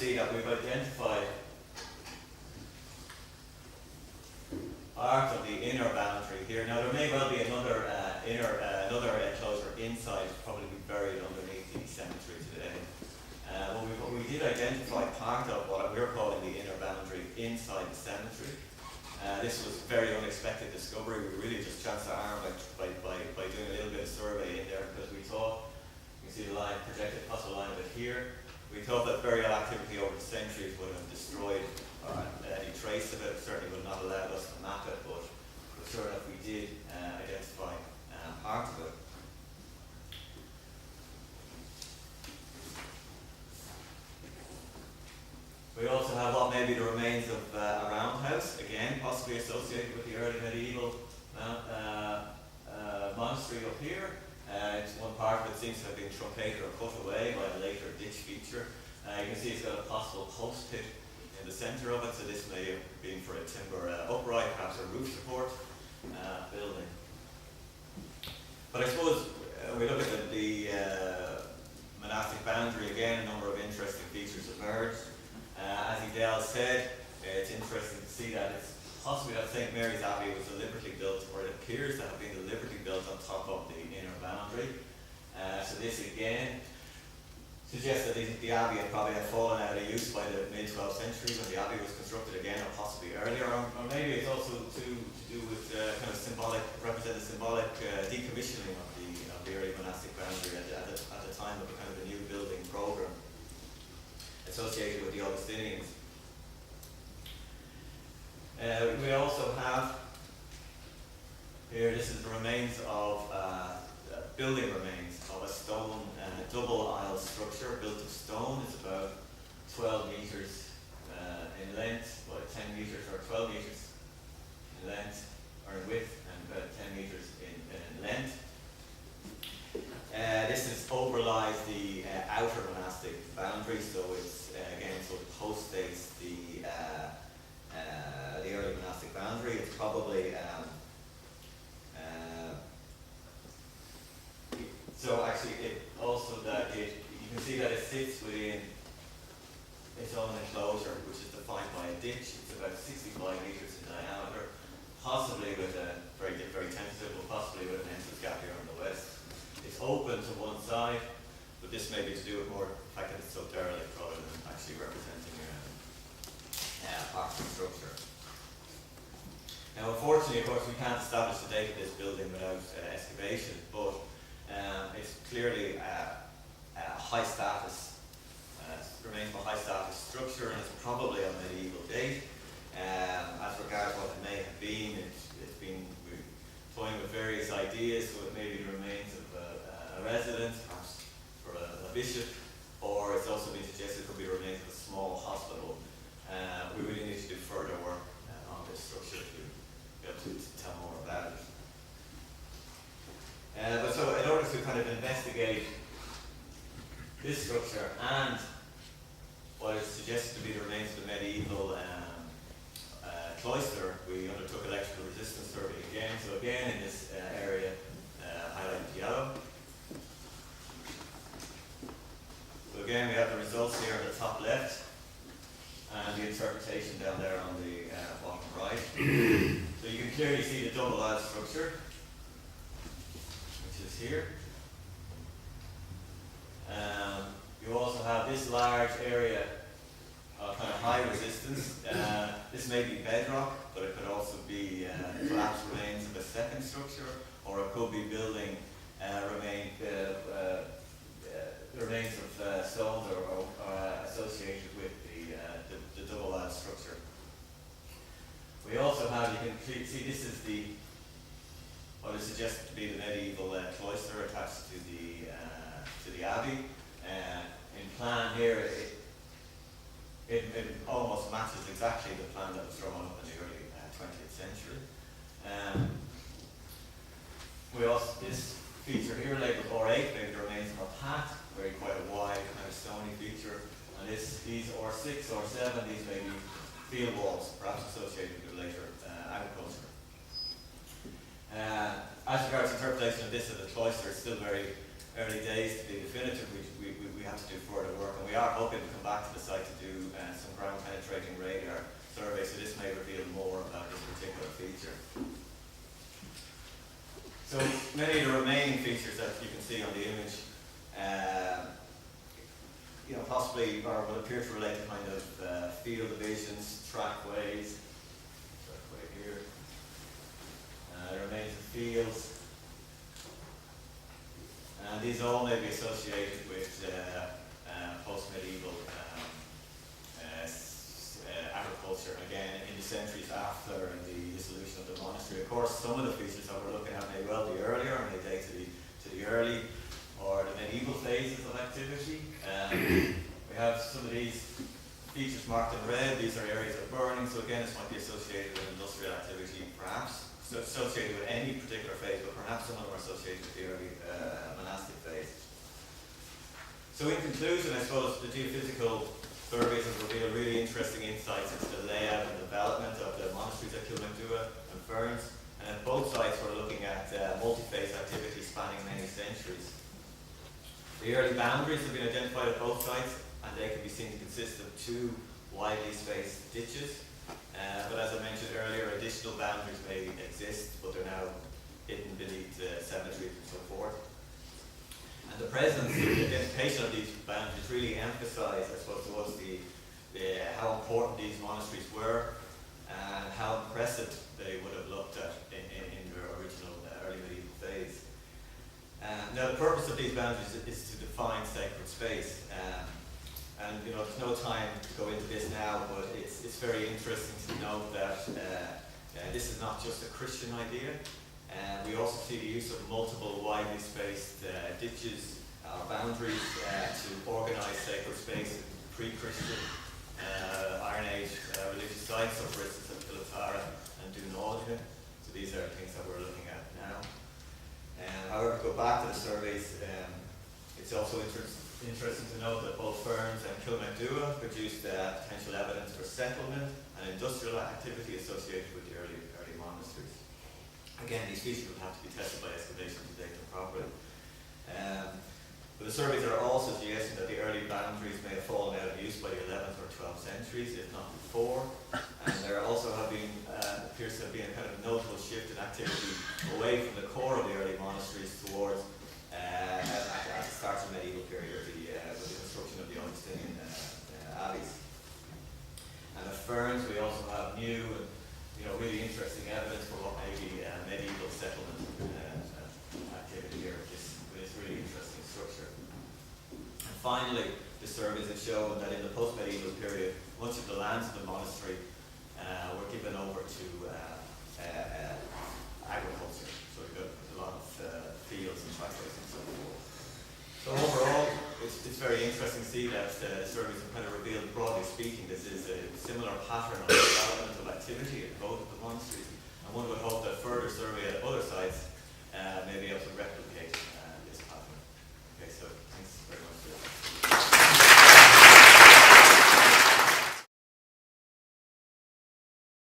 see that we've identified part of the inner boundary here. Now there may well be another another enclosure inside, probably be buried underneath the cemetery today. But we did identify part of what we're calling the inner boundary inside the cemetery. This was a very unexpected discovery. We really just chanced our arm by doing a little bit of survey in there, because we thought, you can see the line, projected possible line of it here. We thought that burial activity over the centuries would have destroyed any trace of it. Certainly would not allow us to map it, but sure enough we did identify part of it. We also have what may be the remains of a roundhouse, again possibly associated with the early medieval monastery up here. It's one part of it seems to have been truncated or cut away by a later ditch feature. You can see it's got a possible post pit in the centre of it, so this may have been for a timber upright, perhaps a roof support building. But I suppose we look at the monastic boundary again, a number of interesting features emerged. As Edel said, it's interesting to see that it's possibly that St. Mary's Abbey was deliberately built, or it appears to have been deliberately built on top of the inner boundary. So this again suggests that the Abbey had probably fallen out of use by the mid-12th century when the Abbey was constructed again, or possibly earlier, or maybe it's also to do with kind of symbolic, represent the symbolic decommissioning of the early monastic boundary at the time of the kind of the new building program associated with the Augustinians. We also have here, this is the remains of building remains of a stone double aisle structure built of stone. It's about 12 metres in length, about 10 metres or 12 metres in length or in width, and about 10 metres in length. This is overlies the outer monastic boundary, so it's again sort of post-dates the early monastic boundary. It's probably so actually it also you can see that it sits within its own enclosure, which is defined by a ditch. It's about 65 metres in diameter, possibly with a very tentative, but possibly with an entrance gap here on the west. It's open to one side, but this may be to do with more the fact that it's so derelict rather than actually representing part of the structure. Now, unfortunately, of course, we can't establish the date of this building without excavation, but it's clearly a high status, remains of a high status structure, and it's probably a medieval date. As regards what it may have been, we're toying with various ideas, so it may be the remains of a residence, perhaps for a bishop, or it's also been suggested it could be remains of a small hospital. We really need to do further work on this structure to be able to tell more about it. But so in order to kind of investigate this structure and what is suggested to be the remains of the medieval cloister, we undertook electrical resistance survey again. So again in this area highlighted yellow. So again we have the results here on the top left and the interpretation down there on the bottom right. So you can clearly see the double aisle structure, which is here. You also have this large area of kind of high resistance. This may be bedrock, but it could also be collapsed remains of a second structure, or it could be building remains of stones or associated with the double aisle structure. We also have, you can see this is what is suggested to be the medieval cloister attached to the Abbey. In plan here, it almost matches exactly the plan that was drawn up in the early 20th century. We also, this feature here labelled R8, maybe the remains of a path, quite a wide kind of stony feature. And these R6, R7, these may be field walls, perhaps associated with later agriculture. As regards interpretation of this as a cloister, it's still very early days to be definitive. We have to do further work, and we are hoping to come back to the site to do some ground penetrating radar surveys, so this may reveal more about this particular feature. So many of the remaining features that you can see on the image, possibly or will appear to relate to kind of field divisions, trackways. Trackway here. The remains of fields. And these all may be associated with post-medieval agriculture, again, in the centuries after the dissolution of the monastery. Of course, some of the features that we're looking at may well be earlier, and may date to the early or the medieval phases of activity. We have some of these features marked in red. These are areas of burning, so again, this might be associated with industrial activity, perhaps. So associated with any particular phase, but perhaps some of them are associated with the early monastic phase. So in conclusion, I suppose the geophysical surveys have revealed really interesting insights into the layout and development of the monasteries at Kilmacduagh and Ferns. And at both sites we're looking at multi-phase activity spanning many centuries. The early boundaries have been identified at both sites, and they can be seen to consist of two widely spaced ditches. But as I mentioned earlier, additional boundaries may exist, but they're now hidden beneath cemeteries and so forth. And the presence, the identification of these boundaries really emphasise, I suppose, to us how important these monasteries were and how impressive they would have looked at in their original early medieval phase. Now, the purpose of these boundaries is to define sacred space. And there's no time to go into this now, but it's very interesting to note that this is not just a Christian idea. We also see the use of multiple widely spaced ditches or boundaries to organise sacred space in pre-Christian Iron Age religious sites, so for instance at Pilotara and Dunolja. So these are things that we're looking at now. However, to go back to the surveys, it's also interesting to note that both Ferns and Kilmacduagh produced potential evidence for settlement and industrial activity associated with the early monasteries. Again, these features will have to be tested by excavation to date them properly. But the surveys are also suggesting that the early boundaries may have fallen out of use by the 11th or 12th centuries, if not before. And there also appears to have been a kind of notable shift in activity away from the core of the early monasteries towards at the start of the medieval period with the construction of the Augustinian abbeys. And at Ferns we also have new and really interesting evidence for what may be medieval settlement activity here with this really interesting structure. And finally, the surveys have shown that in the post-medieval period, much of the lands of the monastery were given over to agriculture. So we've got a lot of fields and trackways and so forth. So overall, it's very interesting to see that the surveys have kind of revealed, broadly speaking, this is a similar pattern of development of activity at both of the monasteries. And one would hope that further survey at other sites may be able to replicate